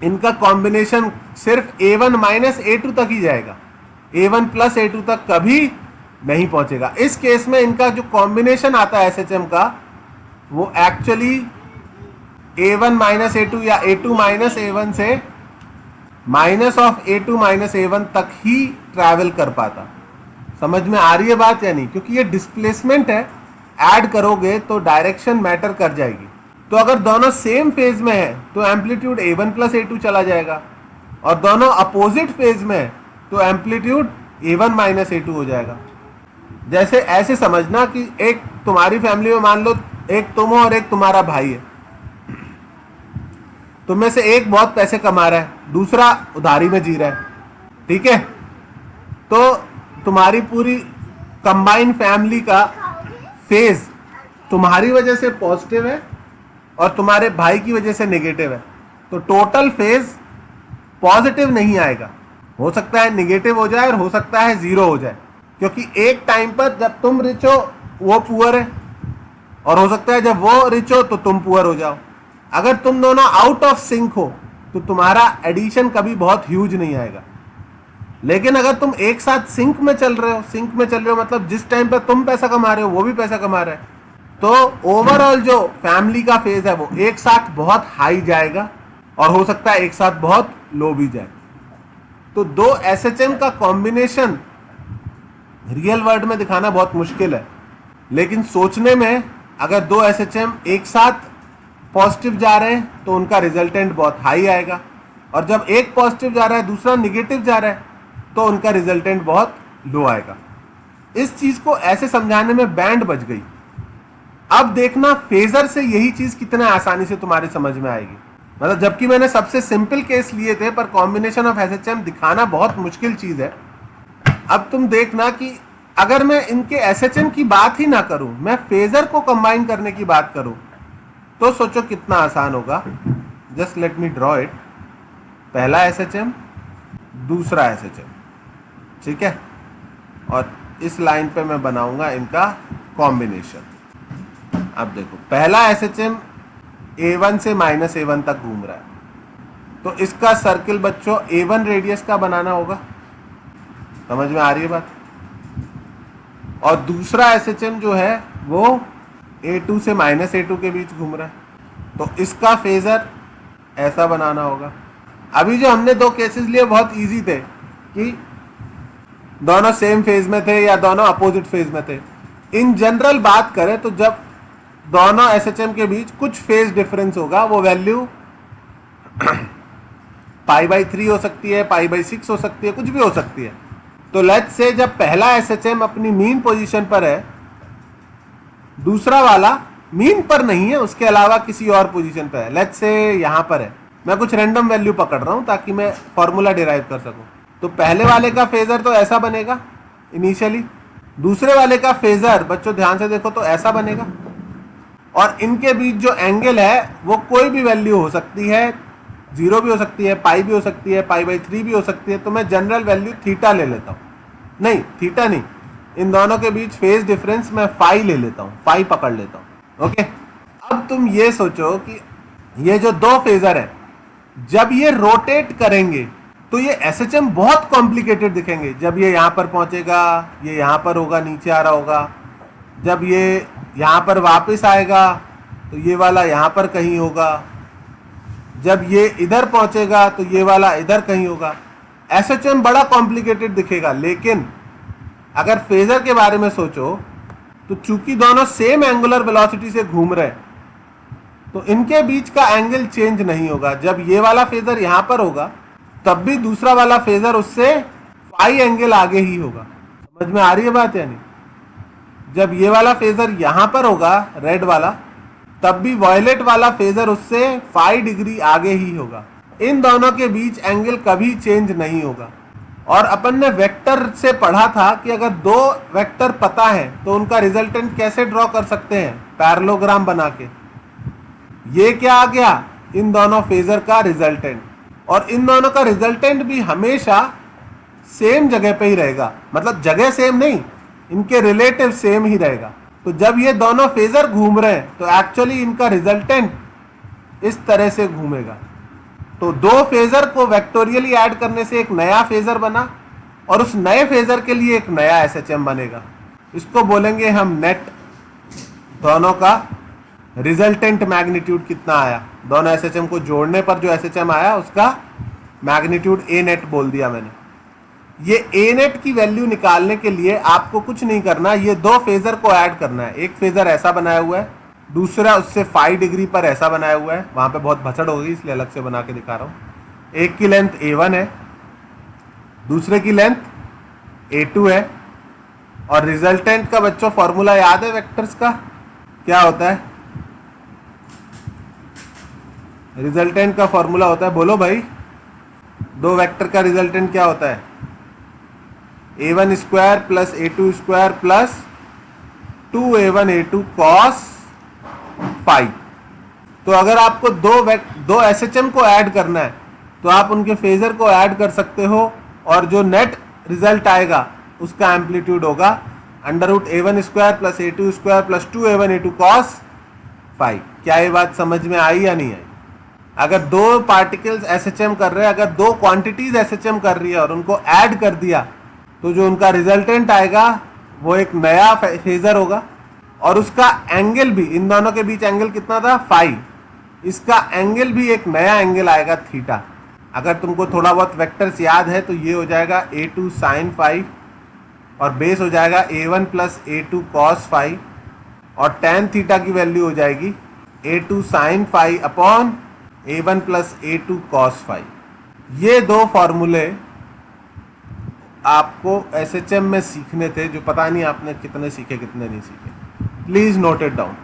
इनका कॉम्बिनेशन सिर्फ a1 माइनस a2 तक ही जाएगा, a1 प्लस a2 तक कभी नहीं पहुंचेगा। इस केस में इनका जो कॉम्बिनेशन आता है एसएचएम का, वो एक्चुअली a1 माइनस a2 या a2 माइनस a1 से minus of a2 minus a1 तक ही ट्रैवल कर पाता। समझ में आ रही है बात या नहीं? क्योंकि ये डिस्प्लेसमेंट है, ऐड करोगे तो डायरेक्शन मैटर कर जाएगी। तो अगर दोनों सेम फेज में है तो एम्पलीट्यूड a1 प्लस a2 चला जाएगा, और दोनों अपोजिट फेज में है तो एम्पलीट्यूड a1 माइनस a2 हो जाएगा। जैसे ऐसे समझना कि एक तुम्हारी फैमिली में मान लो एक तुम हो और एक तुम्हारा भाई है। तुम में से एक बहुत पैसे कमा रहा है, दूसरा उधारी में जी रहा है, ठीक है। तो तुम्हारी पूरी कंबाइन फैमिली का फेज तुम्हारी वजह से पॉजिटिव है और तुम्हारे भाई की वजह से नेगेटिव है, तो टोटल फेज पॉजिटिव नहीं आएगा। हो सकता है नेगेटिव हो जाए और हो सकता है जीरो हो जाए, क्योंकि एक टाइम पर जब तुम रिच हो वो पुअर है, और हो सकता है जब वो रिच हो तो तुम पुअर हो जाओ। अगर तुम दोनों आउट ऑफ सिंक हो तो तुम्हारा एडिशन कभी बहुत ह्यूज नहीं आएगा। लेकिन अगर तुम एक साथ सिंक में चल रहे हो मतलब जिस टाइम पर तुम पैसा कमा रहे हो वो भी पैसा कमा रहा है, तो ओवरऑल जो फैमिली का फेज है वो एक साथ बहुत हाई जाएगा और हो सकता है एक साथ बहुत लो भी जाए। तो दो एसएचएम का कॉम्बिनेशन रियल वर्ल्ड में दिखाना बहुत मुश्किल है, लेकिन सोचने में अगर दो एसएचएम एक साथ पॉजिटिव जा रहे हैं तो उनका रिजल्टेंट बहुत हाई आएगा, और जब एक पॉजिटिव जा रहा है दूसरा निगेटिव जा रहा है तो उनका रिजल्टेंट बहुत लो आएगा। इस चीज को ऐसे समझाने में बैंड बज गई। अब देखना फेजर से यही चीज कितना आसानी से तुम्हारे समझ में आएगी। मतलब जबकि मैंने सबसे सिंपल केस लिए थे, पर कॉम्बिनेशन ऑफ एसएचएम दिखाना बहुत मुश्किल चीज है। अब तुम देखना कि अगर मैं इनके एसएचएम की बात ही ना करूं, मैं फेजर को कंबाइन करने की बात करूं, तो सोचो कितना आसान होगा। Just let me draw it. पहला एसएचएम, दूसरा एसएचएम, ठीक है, और इस लाइन पे मैं बनाऊंगा इनका कॉम्बिनेशन। अब देखो पहला एसएचएम a1 से माइनस a1 तक घूम रहा है, तो इसका सर्किल बच्चों a1 रेडियस का बनाना होगा। समझ में आ रही है बात? और दूसरा एसएचएम जो है वो a2 से माइनस a2 के बीच घूम रहा है। तो इसका फेजर ऐसा बनाना होगा। अभी जो हमने दो केसेस लिए बहुत इजी थे कि दोनों सेम फेज में थे या दोनों अपोजिट फेज में थे। इन जनरल बात करें तो जब दोनों एसएचएम के बीच कुछ फेज डिफरेंस होगा, वो वैल्यू π/3 हो सकती है, π/6 हो सकती है, कुछ भी हो सकती है। तो लेट्स से जब पहला एसएचएम अपनी मीन पोजीशन पर है, दूसरा वाला मीन पर नहीं है, उसके अलावा किसी और पोजीशन पर है, लेट्स से यहां पर है। मैं कुछ रैंडम वैल्यू पकड़ रहा हूं ताकि मैं फॉर्मूला डिराइव कर सकूं। तो पहले वाले का फेजर तो ऐसा बनेगा इनिशियली, दूसरे वाले का फेजर बच्चों ध्यान से देखो तो ऐसा बनेगा, और इनके बीच जो एंगल है वो कोई भी वैल्यू हो सकती है, 0 भी हो सकती है, पाई भी हो सकती है, π/3 भी हो सकती है। तो मैं जनरल वैल्यू थीटा ले लेता हूं, नहीं थीटा नहीं, इन दोनों के बीच फेज डिफरेंस मैं फाई ले लेता हूं, फाई पकड़ लेता हूं। ओके, अब तुम ये सोचो कि ये जो दो फेजर है जब ये रोटेट करेंगे तो ये एसएचएम बहुत कॉम्प्लिकेटेड दिखेंगे। जब ये यहां पर पहुंचेगा, ये यहां पर होगा, नीचे आ रहा होगा, जब ये यहां पर वापस आएगा तो ये वाला यहां पर कहीं होगा, जब ये इधर पहुंचेगा तो ये वाला इधर कहीं होगा। एसएचएम बड़ा कॉम्प्लिकेटेड दिखेगा। लेकिन अगर फेजर के बारे में सोचो तो चूंकि दोनों सेम एंगुलर वेलोसिटी से घूम रहे हैं तो इनके बीच का एंगल चेंज नहीं होगा। जब ये वाला फेजर यहां पर होगा तब भी दूसरा वाला फेजर उससे फाई एंगल आगे ही होगा। समझ में आ रही है बात या नहीं? जब ये वाला फेजर यहां पर होगा रेड वाला, तब भी वॉयलेट वाला फेजर उससे 5 डिग्री आगे ही होगा। इन दोनों के बीच एंगल कभी चेंज नहीं होगा। और अपन ने वेक्टर से पढ़ा था कि अगर दो वेक्टर पता है तो उनका रिजल्टेंट कैसे ड्रॉ कर सकते हैं, पैरेललोग्राम बना के। ये क्या आ गया, इन दोनों फेजर का रिजल्टेंट, और इन दोनों का रिजल्टेंट भी हमेशा सेम जगह पे ही रहेगा, मतलब जगह सेम नहीं, इनके रिलेटिव सेम ही रहेगा। तो जब ये दोनों फेजर घूम रहे हैं तो एक्चुअली इनका रिजल्टेंट इस तरह से घूमेगा। तो दो फेजर को वेक्टोरियली ऐड करने से एक नया फेजर बना, और उस नए फेजर के लिए एक नया एसएचएम बनेगा। इसको बोलेंगे हम नेट। दोनों का रिजल्टेंट मैग्नीट्यूड कितना आया, दोनों एसएचएम को जोड़ने पर जो एसएचएम आया उसका मैग्नीट्यूड ए नेट बोल दिया मैंने। ये ए नेट की वैल्यू निकालने के लिए आपको कुछ नहीं करना, ये दो फेजर को ऐड करना है। एक फेजर ऐसा बनाया हुआ है, दूसरा उससे 5 डिग्री पर ऐसा बनाया हुआ है। वहां पे बहुत भसड़ होगी इसलिए अलग से बना के दिखा रहा हूं। एक की लेंथ a1 है, दूसरे की लेंथ a2 है। और रिजल्टेंट का बच्चों फॉर्मूला याद है वेक्टर्स का, क्या होता है? रिजल्टेंट का फॉर्मूला होता है, बोलो भाई, दो वेक्टर का रिजल्टेंट क्या होता है? a1 square plus a2 square plus 2a1 a2 cos phi. तो अगर आपको दो एसएचएम को ऐड करना है तो आप उनके फेजर को ऐड कर सकते हो, और जो नेट रिजल्ट आएगा उसका एम्पलीट्यूड होगा √a1 square plus a2 square plus 2a1 a2 cos phi. क्या ये बात समझ में आई या नहीं आई? अगर दो पार्टिकल्स एसएचएम कर रहे हैं, अगर दो क्वांटिटीज एसएचएम कर रही है और उनको ऐड कर दिया तो जो उनका रिजल्टेंट आएगा वो एक नया फेजर होगा, और उसका एंगल भी, इन दोनों के बीच एंगल कितना था? फाई। इसका एंगल भी एक नया एंगल आएगा थीटा। अगर तुमको थोड़ा बहुत वेक्टर्स याद है तो ये हो जाएगा a2 sin फाई, और बेस हो जाएगा a1 plus a2 cos phi, और tan थीटा की वैल्यू हो जाएगी a2 sin phi upon a1 plus a2 cos phi. ये दो फॉर्मूले आपको एसएचएम में सीखने थे, जो पता नहीं आपने कितने सीखे कितने नहीं सीखे। Please note it down.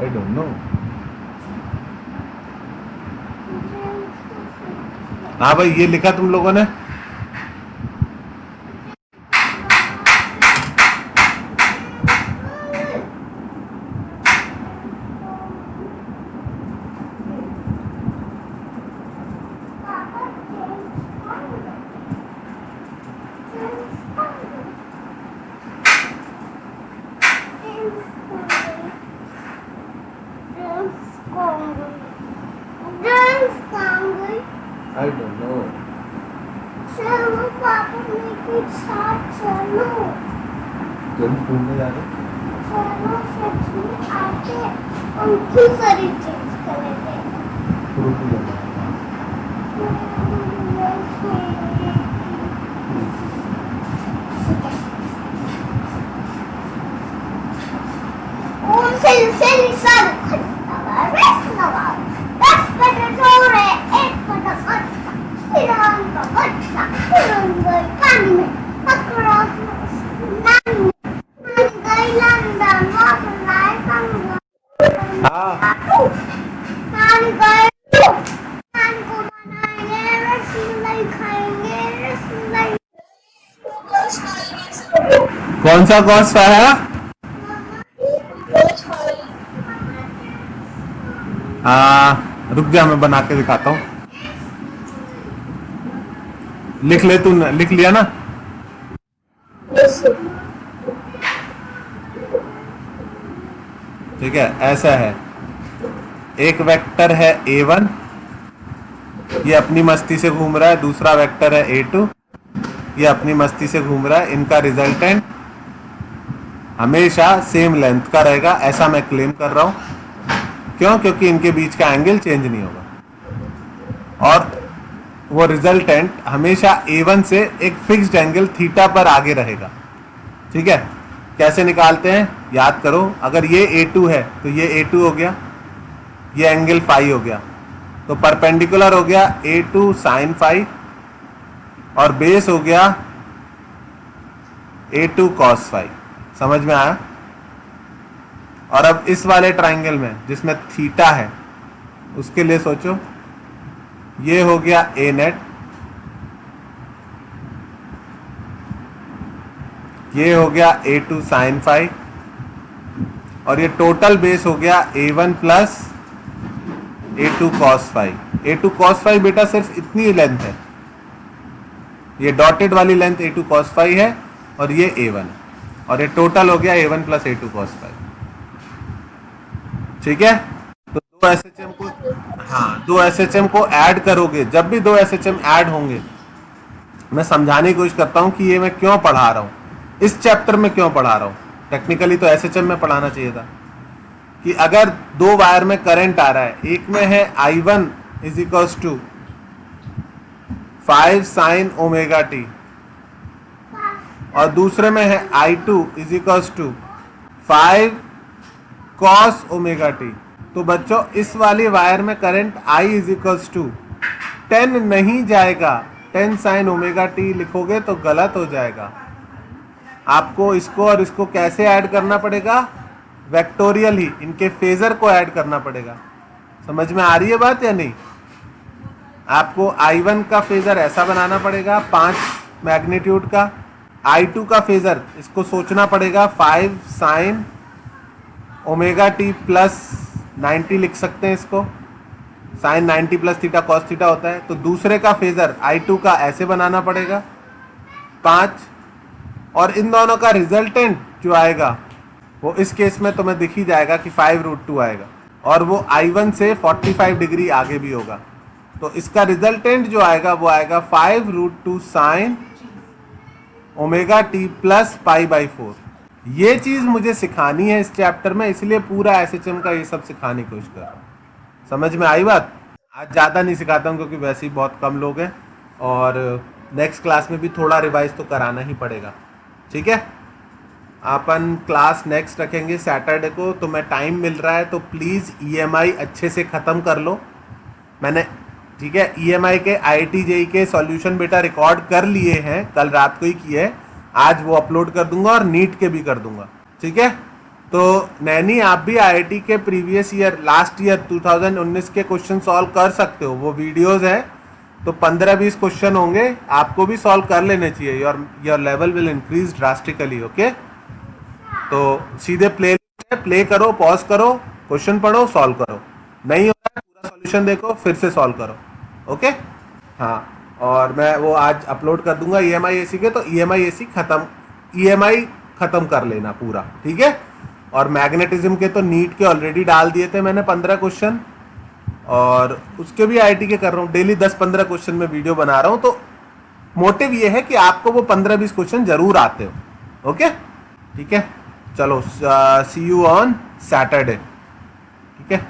I don't know. हाँ भाई, ये लिखा तुम लोगों ने? I don't know. चलो पापा मेरे के साथ चलो। तुम घूमने जा रहे हो? चलो सच में आके उनकी सारी चेंज कर लेते हैं। रुक जाओ। Seni sen kırıklar, resmen resmen doğru et bana atla, silahında atla, kurumda kanını, akırasından, nangaylanda, vakulay kanını, हाँ nangaylanda, nango बनाएंगे, रसमलाई खाएंगे, रसमलाई। कौन सा कॉस्ट है? रुक जा, मैं बना के दिखाता हूँ। लिख ले, तू लिख लिया ना? ठीक है, ऐसा है। एक वेक्टर है a1, ये अपनी मस्ती से घूम रहा है। दूसरा वेक्टर है a2, ये अपनी मस्ती से घूम रहा है। इनका रिजल्टेंट हमेशा सेम लेंथ का रहेगा, ऐसा मैं क्लेम कर रहा हूं। क्यों? क्योंकि इनके बीच का एंगल चेंज नहीं होगा और वो रिजल्टेंट हमेशा a1 से एक फिक्स्ड एंगल थीटा पर आगे रहेगा। ठीक है, कैसे निकालते हैं याद करो। अगर ये a2 है तो ये a2 हो गया, ये एंगल फाई हो गया, तो परपेंडिकुलर हो गया a2 साइन फाई और बेस हो गया a2 कॉस फाई। समझ में आया? और अब इस वाले ट्राइंगल में जिसमें थीटा है उसके लिए सोचो, ये हो गया a नेट, ये हो गया a2 साइन फाई और ये टोटल बेस हो गया a1 plus a2 cos phi. a2 cos phi बेटा सिर्फ इतनी लेंथ है, ये डॉटेड वाली लेंथ a2 कॉस फाई है और ये a1 है और ये टोटल हो गया a1 plus a2 cos phi. ठीक है, तो दो एसएचएम को, हाँ, दो एसएचएम को ऐड करोगे। जब भी दो एसएचएम ऐड होंगे, मैं समझाने की कोशिश करता हूं कि ये मैं क्यों पढ़ा रहा हूं, इस चैप्टर में क्यों पढ़ा रहा हूं। टेक्निकली तो एसएचएम में पढ़ाना चाहिए था कि अगर दो वायर में करंट आ रहा है, एक में है I1 is equals to 5 sine omega t और दूसरे में है I2 is equals to 5 cos omega t, तो बच्चों इस वाली वायर में current I is equals to 10 नहीं जाएगा। 10 साइन ओमेगा टी लिखोगे तो गलत हो जाएगा। आपको इसको और इसको कैसे ऐड करना पड़ेगा? वेक्टोरियल ही, इनके फेजर को ऐड करना पड़ेगा। समझ में आ रही है बात या नहीं? आपको I1 का फेजर ऐसा बनाना पड़ेगा 5 मैग्नीट्यूड का, I2 का फेजर इसको सोचना पड़ेगा 5 साइन ओमेगा टी प्लस 90 लिख सकते हैं इसको, sine 90 plus theta cos theta होता है। तो दूसरे का फेजर I2 का ऐसे बनाना पड़ेगा 5, और इन दोनों का रिजल्टेंट जो आएगा वो इस केस में तुम्हें दिख ही जाएगा कि 5√2 आएगा और वो I1 से 45 डिग्री आगे भी होगा। तो इसका रिजल्टेंट जो आएगा वो आएगा 5√2 साइन ओमेगा टी प्लस π/4। ये चीज मुझे सिखानी है इस चैप्टर में, इसलिए पूरा एसएचएम का ये सब सिखाने की कोशिश कर रहा हूँ। समझ में आई बात? आज ज़्यादा नहीं सिखाता हूँ क्योंकि वैसे ही बहुत कम लोग हैं और नेक्स्ट क्लास में भी थोड़ा रिवाइज तो कराना ही पड़ेगा। ठीक है, अपन क्लास नेक्स्ट रखेंगे सैटरडे को। तो मैं टाइम मिल रहा है तो प्लीज़ ईएमआई अच्छे से ख़त्म कर लो। मैंने, ठीक है, ईएमआई के IIT JEE के सॉल्यूशन बेटा रिकॉर्ड कर लिए हैं, कल रात को ही किए हैं, आज वो अपलोड कर दूंगा और नीट के भी कर दूंगा। ठीक है, तो नैनी आप भी आईआईटी के प्रीवियस ईयर लास्ट ईयर 2019 के क्वेश्चन सॉल्व कर सकते हो, वो वीडियोस है, तो 15-20 क्वेश्चन होंगे, आपको भी सॉल्व कर लेने चाहिए। Your level will increase drastically. Okay, तो सीधे प्ले करो, पॉज करो, क्वेश्चन पढ़ो, सॉल्व करो। नहीं हो रहा है पूरा सॉल्यूशन देखो, फिर से सॉल्व करो। ओके, हाँ, और मैं वो आज अपलोड कर दूंगा EMI-AC के, तो EMI-AC खत्म कर लेना पूरा, ठीक है। और मैग्नेटिज्म के तो नीट के ऑलरेडी डाल दिए थे मैंने 15 क्वेश्चन, और उसके भी आईआईटी के कर रहा हूँ। डेली 10-15 क्वेश्चन में वीडियो बना रहा हूँ, तो मोटिव ये है कि आपको वो 15-20 क्वेश्चन जरूर आते हो। ओके, ठीक है, चलो, सी यू ऑन सैटरडे, ठीक है।